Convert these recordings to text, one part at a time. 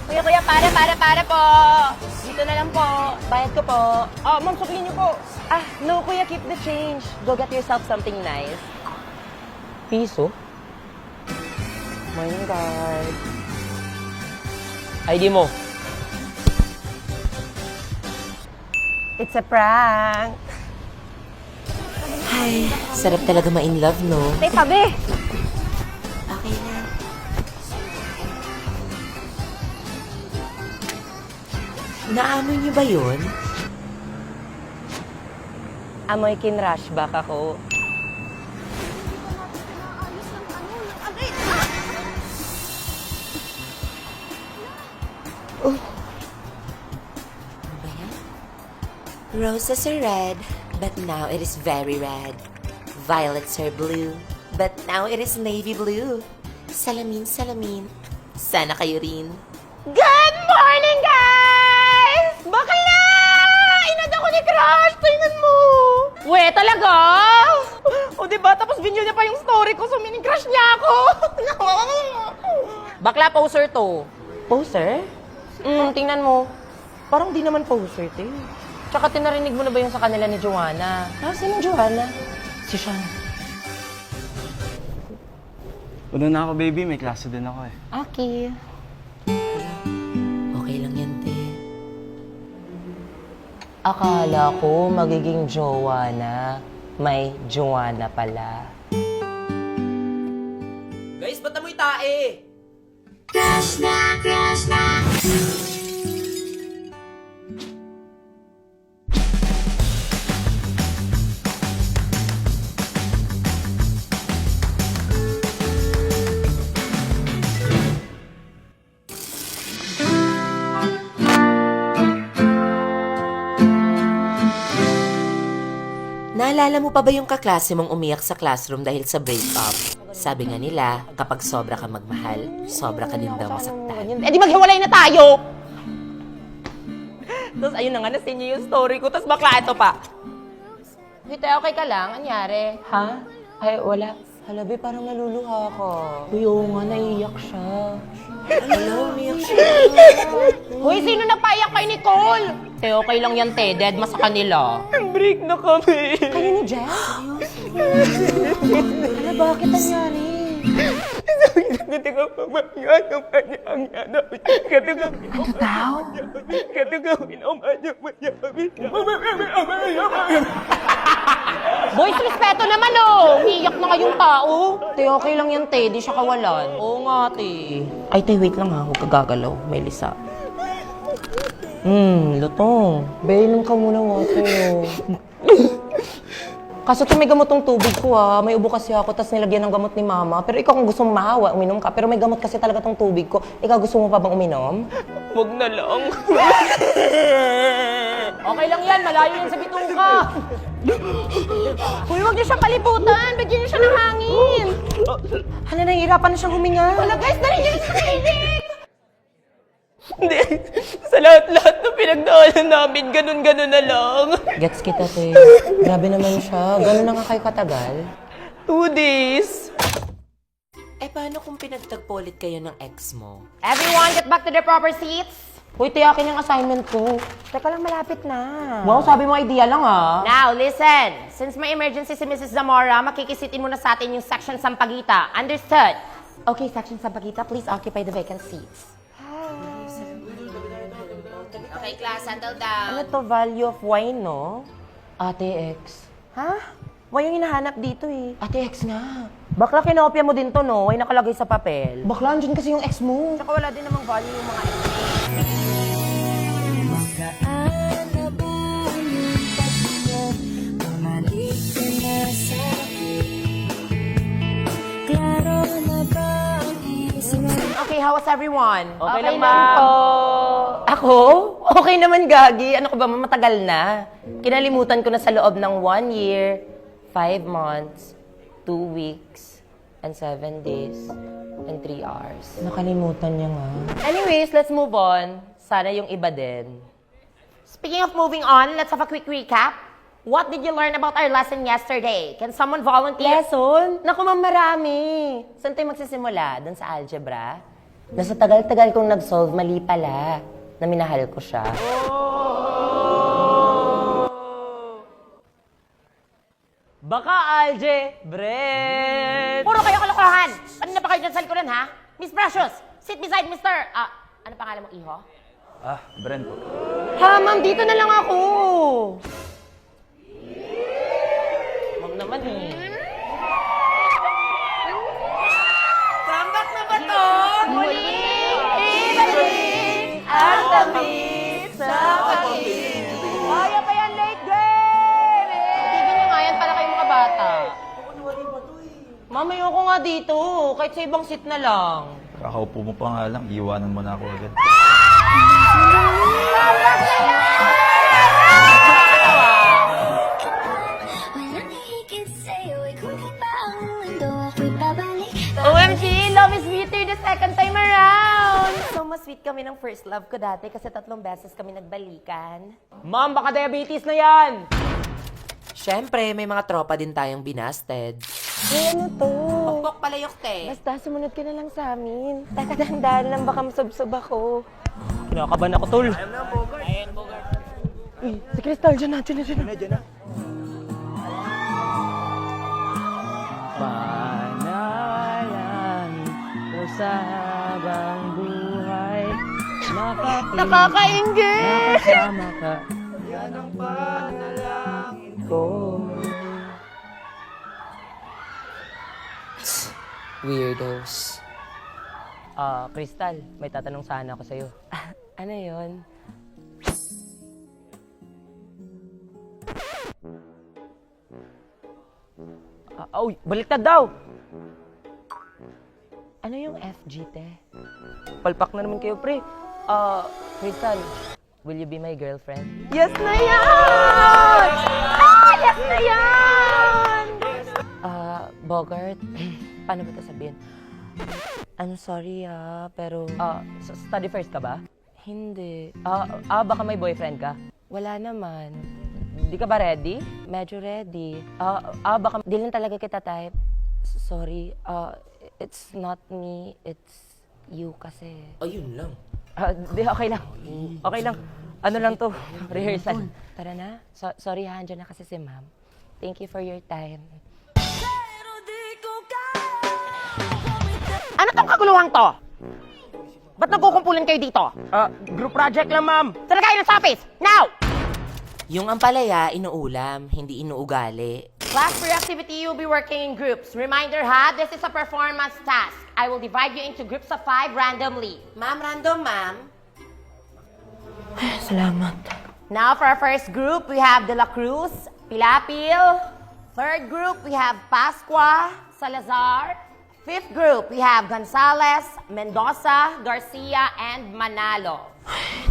Kuya, para po. Dito na lang po. Bayad ko po. Ma'am, sabihin niyo po. No, kuya, keep the change. Go get yourself something nice. Piso? My God. ID mo. It's a prank. Ay, sarap talaga ma-in-love, no? Tay, tabi. Okay na. Naamoy niyo ba yun? Amoy kin-rushback ako. Ano ba yan? Roses are red, but now it is very red. Violets are blue, but now it is navy blue. Salamin, salamin. Sana kayo rin. Good morning, guys! Bakla! Inad ako ni Crush! Tingnan mo! We, talaga? O, diba? Tapos video niya pa yung story ko, so mini-crush niya ako. Bakla, poser to. Poser? Tingnan mo. Parang di naman poser, te. Tsaka tinarinig mo na ba yung sa kanila ni Joanna? Sino Joanna? Si Sean. Una na ako, baby. May klase din ako eh. Okay. Okay lang yan, te. Akala ko magiging jowa na. May Joanna pala. Guys, ba't amoy tae? Naalala mo pa ba yung kaklase mong umiyak sa classroom dahil sa breakup? Sabi nga nila, kapag sobra ka magmahal, sobra ka din daw masaktan. Eh di maghiwalay na tayo! Tapos ayun na nga, nasin niyo yung story ko. Tapos bakla ito pa. Wait, okay ka lang? Anyari? Ha? Ay, wala. Halabi, parang naluluha ka. Uy, oo nga, naiiyak siya. Hello, umiyak siya. Hoy, sino napaiyak kay Nicole? Te, okay lang yan, te. Dead ma sa kanila. Break na kami. Kayo ni Jen? Hala, bakit nangyari? Ano daw? Boys, respeto naman oh! Umiiyak na kayong tao. Te, okay lang yan, te. Di siya kawalan. Oo nga, te. Ay, te, wait lang ha. Huwag ka gagalaw. May lisa. Lutong. Be, inom ka muna water. Kaso te, may gamot tong tubig ko ha. May ubo kasi ako, tas nilagyan ng gamot ni mama. Pero ikaw kung gusto mo mahawa, uminom ka. Pero may gamot kasi talaga tong tubig ko. Ikaw gusto mo pa bang uminom? Huwag na lang. Okay lang yan, malayo yan sa bituka. Uy, huwag niyo siyang kalibutan. Bigyan niyo siya ng hangin. Hala, nahihirapan na siyang huminga. Hala guys, dali niyo na sa clinic! Hindi. Sa lahat-lahat na pinagdaanan namin, ganun-ganun na lang. Gets kita, te. Grabe naman siya. Ganun na nga kayo katagal. 2 days. Eh, paano kung pinagtagpo ulit kayo ng ex mo? Everyone, get back to their proper seats. Uy, tiyakin yung assignment ko. Teka lang, malapit na. Wow, sabi mo idea lang ah. Now, listen. Since may emergency si Mrs. Zamora, makikisitin muna sa atin yung section Sampaguita. Understood? Okay, section Sampaguita, please occupy the vacant seats. Okay, class, settle down. Ano to, value of wine, no? Ate X. Ha? Why yung hinahanap dito eh? Ate X nga. Bakla, kinopya mo din to, no? Why nakalagay sa papel? Bakla, andyan kasi yung ex mo. Tsaka wala din namang value yung mga ex mo. Okay, how was everyone? Okay lang, ma'am. Ako? Okay naman, Gagi. Ano ko ba, matagal na. Kinalimutan ko na sa loob ng 1 year, 5 months, 2 weeks, and 7 days, and 3 hours. Nakalimutan niya nga. Anyways, let's move on. Sana yung iba din. Speaking of moving on, let's have a quick recap. What did you learn about our lesson yesterday? Can someone volunteer? Lesson? Naku, ma'am, marami. Saan tayo magsisimula? Doon sa algebra? Nasa tagal-tagal kong nag-solve, mali pala na minahal ko siya. Baka algebra. Puro kayo kalokohan! Ano na ba kayo dyan sa likuran, ha? Miss Precious, sit beside Mr. Ano pangalan mo, Iho? Brent po. Ha, ma'am, dito na lang ako. Wag naman eh. Comeback na ba to? Muling ibalik ang tamis sa pag-ibig. Kaya pa yan, late game! Tigil nyo nga yan para kayong mga bata. Ma'am, ayoko nga dito. Kahit sa ibang seat na lang. Kakaupo mo pa nga lang, iwanan mo na ako agad. OMG, love is sweeter the second time around! So, mas sweet kami ng first love ko dati kasi 3 beses kami nagbalikan. Ma'am, baka diabetes na yan! Siyempre, may mga tropa din tayong binasted. Eh, ano to? Pokpok palayok, te. Basta sumunod ka na lang sa amin. Teka, dahan-dahan lang, baka masubsob ako. Kinakabahan ako, tol. Uy, si Crystal, dyan na, dyan na. Panalangin ko sa habang buhay. Nakakaingit! Nakasama ka. Yan ang panalangin ko. Weirdos. Crystal, may tatanong sana ako sa'yo. Ano yon? Uy, baliktad daw! Ano yung FG, te? Palpak na naman kayo, pre. Crystal, will you be my girlfriend? Yes na yan! Yes na yan! Bogart, paano ba ito sabihin? I'm sorry pero... study first ka ba? Hindi. Baka may boyfriend ka? Wala naman. Di ka ba ready? Medyo ready. Baka di lang talaga kita type. Sorry. It's not me. It's you kasi. Ayun lang. Di, okay lang. Okay lang. Ano lang to? Rehearsal. Tara na. Sorry ha, andyan na kasi si ma'am. Thank you for your time. Ano tong kaguluhan to? Ba't nagkukumpulan kayo dito? Group project lang, ma'am. Tara kayo ng sapis! Now! Yung ampalaya, inuulam, hindi inuugali. Class for your activity, you'll be working in groups. Reminder ha, this is a performance task. I will divide you into groups of 5 randomly. Ma'am, random, ma'am. Salamat. Now for our first group, we have De La Cruz, Pilapil. Third group, we have Pascua, Salazar. Fifth group, we have Gonzales, Mendoza, Garcia, and Manalo.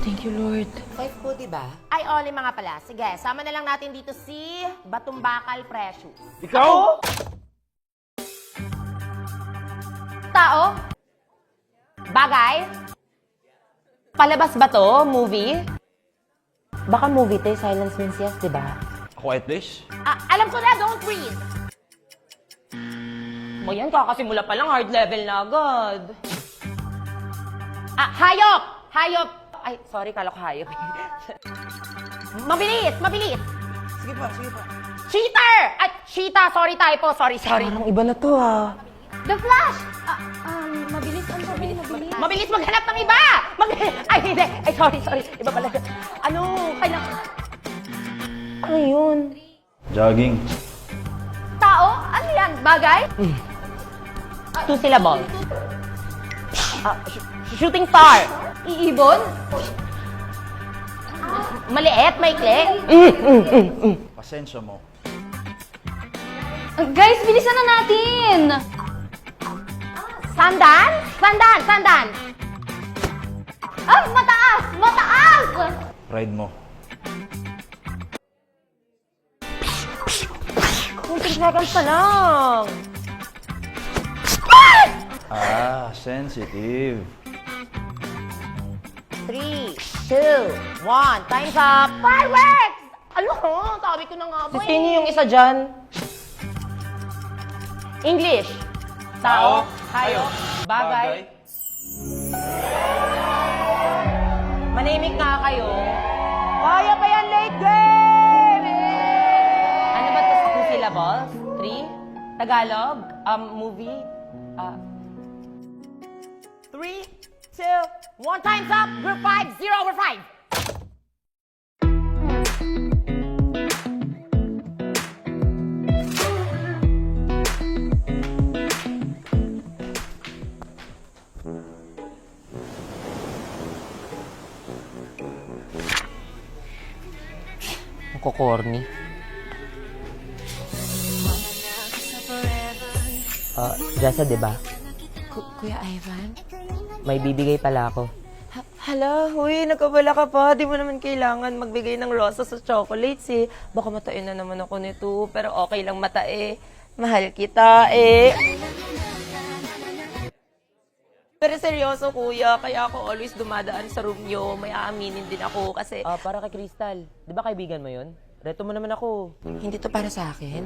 Thank you, Lord. 5 po, di ba? Ay, oli mga pala. Sige, sama na lang natin dito si Batumbakal Precious. Ikaw? Tao? Bagay? Palabas ba to? Movie? Baka movie te, Silence Means Yes, di ba? A Quiet Place? Alam ko na, don't breathe. O yan, kakasimula pa lang, hard level na agad. Hayop! Hayop! Ay, sorry, kala ko hayop. Mabilis! Mabilis! Sige pa. Cheater! Ay, cheetah! Sorry, typo. Sorry. Parang iba na to, ha. The Flash! Mabilis ang sabi, mabilis. Mabilis maghanap ng iba! Ay, hindi. Ay, sorry. Iba pala. Ano? Kailangan... Ano yun? Jogging. Tao? Ano yan? Bagay? 2 syllable. Shooting star? Iibon? Maliit? Maikli? Pasensya mo. Guys, bilisan na natin! Sandan? Sandan! Mataas! Mataas! Pride mo. 20 seconds pa lang. Sensitive. 3, 2, 1. Time's up! Fireworks! Ano? Sabi ko na nga ba Sino yung isa dyan? English. Tao. Hayop. Bagay. Manimik nga kayo. Kaya pa yan, late game! Ano ba ito? 2 syllables? 3? Tagalog? Movie? 3, 2, 1, time's up! Group 5, 0 over 5! Ang kukorny. Jessa, di ba? Kuya Ivan? May bibigay pala ako. Hala, huy, nagkabala ka pa. Di mo naman kailangan magbigay ng rosas sa chocolates eh. Baka matain na naman ako nito, pero okay lang matae. Mahal kita eh. Pero seryoso kuya, kaya ako always dumadaan sa room nyo. May aaminin din ako kasi Para kay Crystal. Di ba kaibigan mo yun? Reto mo naman ako. Hindi to para sa akin?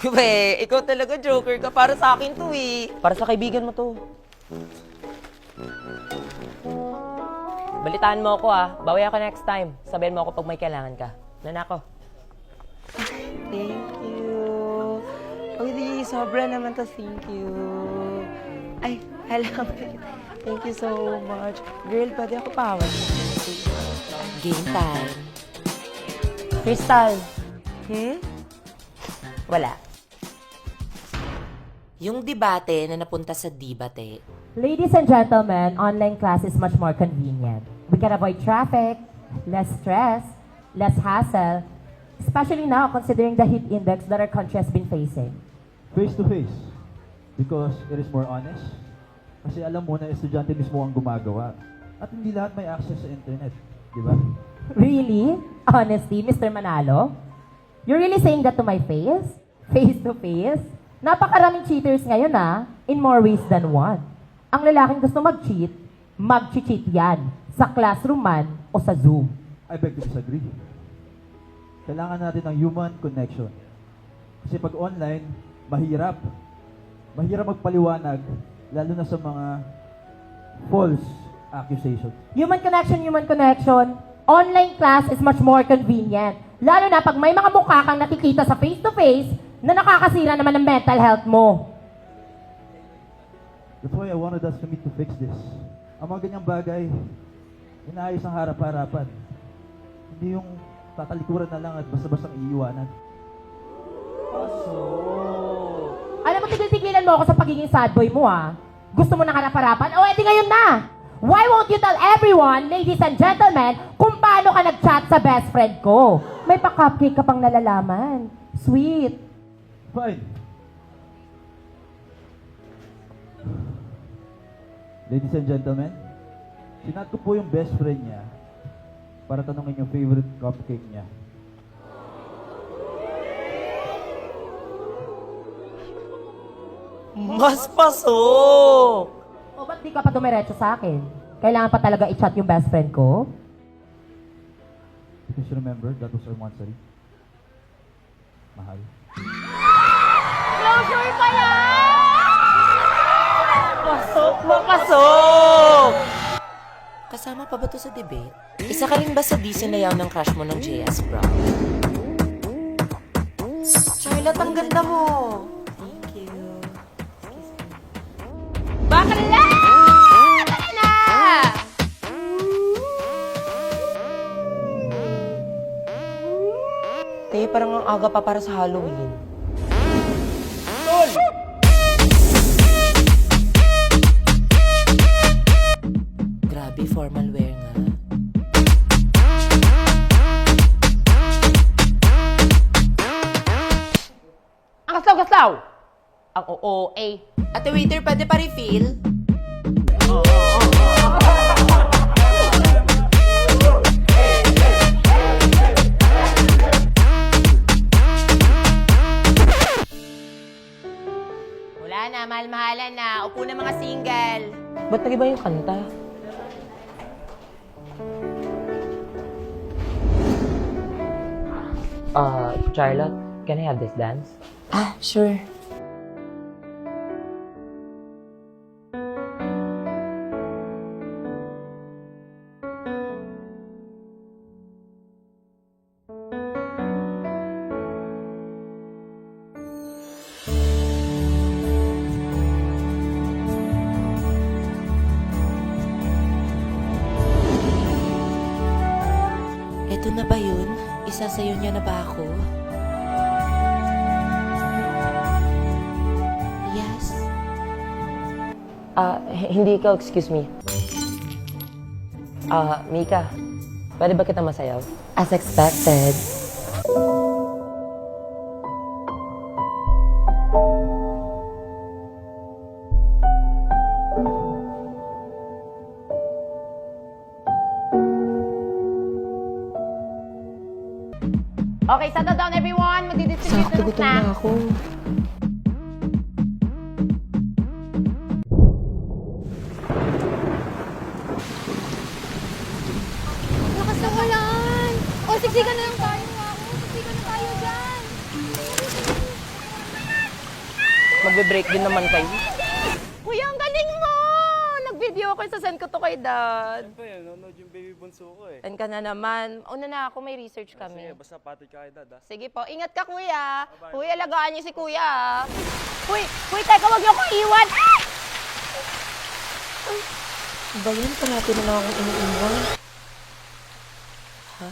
Uwe, ikaw talaga joker ka. Para sa akin to eh. Para sa kaibigan mo to. Balitaan mo ako Bawi ako next time. Sabihin mo ako pag may kailangan ka. Nanako. Thank you. Uy, sobra naman to. Thank you. Ay, hello. Thank you so much. Girl, pwede ako pawag. Game time. Crystal. Wala. Yung debate na napunta sa debate. Ladies and gentlemen, online class is much more convenient. We can avoid traffic, less stress, less hassle, especially now considering the heat index that our country has been facing. Face to face. Because it is more honest. Kasi alam mo na estudyante mismo ang gumagawa. At hindi lahat may access sa internet. Di ba? Really? Honestly, Mr. Manalo? You're really saying that to my face? Face to face? Napakaraming cheaters ngayon in more ways than one. Ang lalaking gusto mag-cheat, mag-cheat yan. Sa classroom man o sa Zoom. I beg to disagree. Kailangan natin ng human connection. Kasi pag online, mahirap. Mahirap magpaliwanag, lalo na sa mga false accusations. Human connection. Online class is much more convenient. Lalo na pag may mga mukha kang nakikita sa face-to-face na nakakasira naman ng mental health mo. That's why I wanted us to meet to fix this. Ang mga ganyang bagay, inaayos ang harap-harapan. Hindi yung tatalikuran na lang at basta-bastang iiwanan. Alam mo, tigil-tigilan mo ako sa pagiging sad boy mo Gusto mo ng harap-harapan? O, edi ngayon na! Why won't you tell everyone, ladies and gentlemen, kung paano ka nag-chat sa best friend ko? May pa-cupcake ka pang nalalaman. Sweet. Fine. Ladies and gentlemen, sinat ko po yung best friend niya para tanungin yung favorite cupcake niya. Mas pasok! O, ba't di ka pa dumiretso sa akin? Kailangan pa talaga i-chat yung best friend ko? Because remember, that was our monthsary. Mahal. Closure pa yan! Pasok na pasok! Kasama pa ba to sa debate? Isa ka rin ba sa di sinayaw ng crush mo ng JS Brown? Charlotte, ang ganda mo! Thank you. Bakla! Dali na! Te, parang ang aga pa para sa Halloween. Grabe, formal wear nga. Ang kaslaw-kaslaw! Ang OOA. Ate waiter, pwede pa refill? Wala na, mahal-mahalan na. Upo na mga single. Ba't nag-iba yung kanta? Charlotte, can I have this dance? Sure. Eto na ba yun? Isasayo niya na ba ako? Yes? Hindi ikaw, excuse me. Mika, pwede ba kita masayaw? As expected. Okay, settle down everyone. Magdi-distribute Sakto, ng gutom na snack. ako. Lakas ng ulan. O, siksikan na lang tayo ako. Siksikan na tayo dyan. Magbe-break din naman kayo. Kuya, ang galing mo! Nag-video ako, sasend ko to kay Dad. Siyempre, nanonood yung baby bunso ko eh. Send ka na naman. Una na ako, may research kami. Sige, basta pati ka kay dad ah. Sige po, ingat ka kuya. Kuya, alagaan niyo si kuya. Uy, teka, wag niyo ko iwan. Ah! Ba yan? Parati na lang akong iniiwan. Ha?